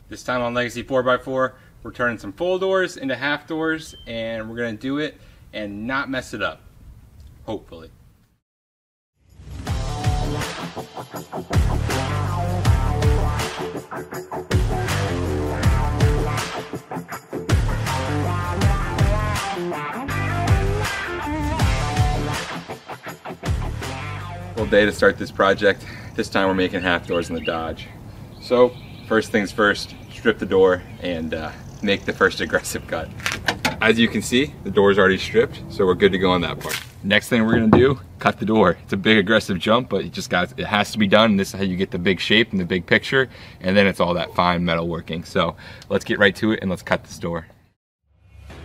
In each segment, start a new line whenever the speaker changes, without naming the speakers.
This time on Legacy 4x4, we're turning some full doors into half doors, and we're gonna do it and not mess it up, hopefully. Full day to start this project. This time we're making half doors in the Dodge. So first things first, strip the door and make the first aggressive cut. As you can see, the door is already stripped, so we're good to go on that part. Next thing we're gonna do, cut the door. It's a big aggressive jump, but it has to be done. This is how you get the big shape and the big picture, and then it's all that fine metal working. So let's get right to it and let's cut this door.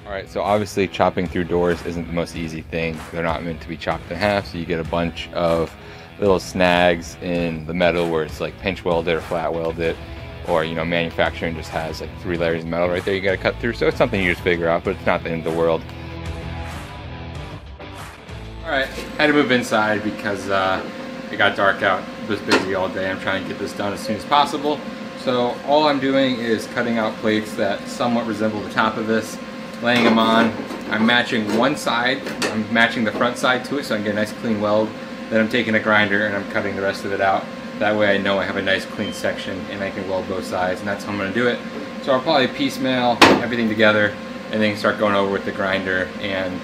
All right, so obviously chopping through doors isn't the most easy thing. They're not meant to be chopped in half, so you get a bunch of little snags in the metal where it's like pinch welded or flat welded, or manufacturing just has like 3 layers of metal right there you gotta cut through. So it's something you just figure out, but it's not the end of the world. All right, had to move inside because it got dark out. It was busy all day. I'm trying to get this done as soon as possible. So all I'm doing is cutting out plates that somewhat resemble the top of this, laying them on. I'm matching one side, I'm matching the front side to it so I can get a nice clean weld. Then I'm taking a grinder and I'm cutting the rest of it out. That way I know I have a nice clean section and I can weld both sides, and that's how I'm gonna do it. So I'll probably piecemeal everything together and then start going over with the grinder and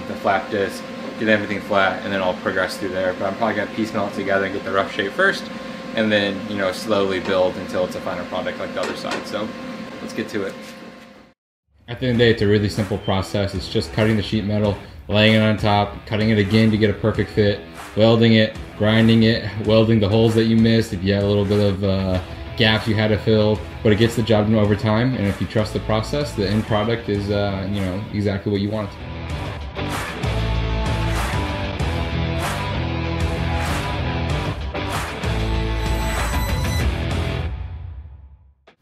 the flap disc, get everything flat, and then I'll progress through there. But I'm probably gonna piecemeal it together and get the rough shape first, and then slowly build until it's a final product like the other side. So let's get to it. At the end of the day, it's a really simple process. It's just cutting the sheet metal, laying it on top, cutting it again to get a perfect fit, welding it, grinding it, welding the holes that you missed if you had a little bit of gaps you had to fill. But it gets the job done over time, and if you trust the process, the end product is exactly what you want it to be.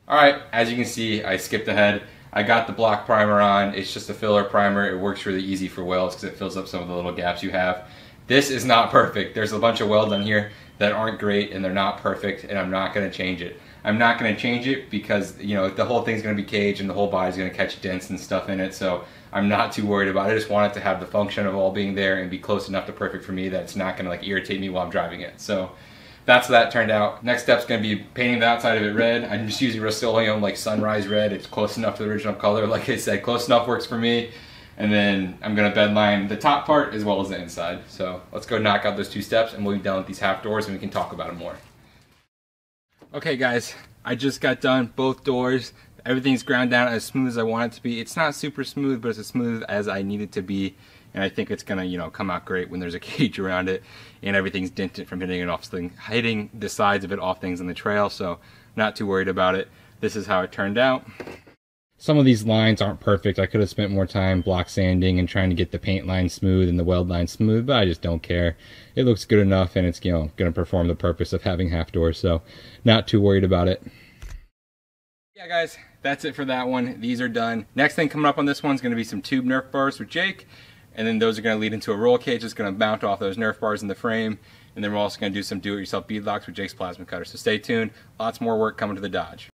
Alright, as you can see, I skipped ahead. I got the block primer on. It's just a filler primer. It works really easy for welds because it fills up some of the little gaps you have. This is not perfect. There's a bunch of welds on here that aren't great and they're not perfect, and I'm not going to change it. I'm not going to change it because the whole thing's going to be caged and the whole body's going to catch dents and stuff in it, so I'm not too worried about it. I just want it to have the function of all being there and be close enough to perfect for me that it's not going to irritate me while I'm driving it. So that's how that turned out. Next step's gonna be painting the outside of it red. I'm just using Rust-Oleum like Sunrise Red. It's close enough to the original color. Like I said, close enough works for me. And then I'm gonna bed line the top part as well as the inside. So let's go knock out those 2 steps and we'll be done with these half doors and we can talk about them more. Okay guys, I just got done both doors. Everything's ground down as smooth as I want it to be. It's not super smooth, but it's as smooth as I need it to be. And I think it's gonna, come out great when there's a cage around it and everything's dented from hitting the sides of it off things on the trail. So not too worried about it. This is how it turned out. Some of these lines aren't perfect. I could have spent more time block sanding and trying to get the paint line smooth and the weld line smooth, but I just don't care. It looks good enough and it's gonna perform the purpose of having half doors. So not too worried about it. Yeah guys, that's it for that one. These are done. Next thing coming up on this one's gonna be some tube Nerf bars with Jake. And then those are going to lead into a roll cage that's going to mount off those Nerf bars in the frame. And then we're also going to do some do-it-yourself beadlocks with Jake's plasma cutter. So stay tuned. Lots more work coming to the Dodge.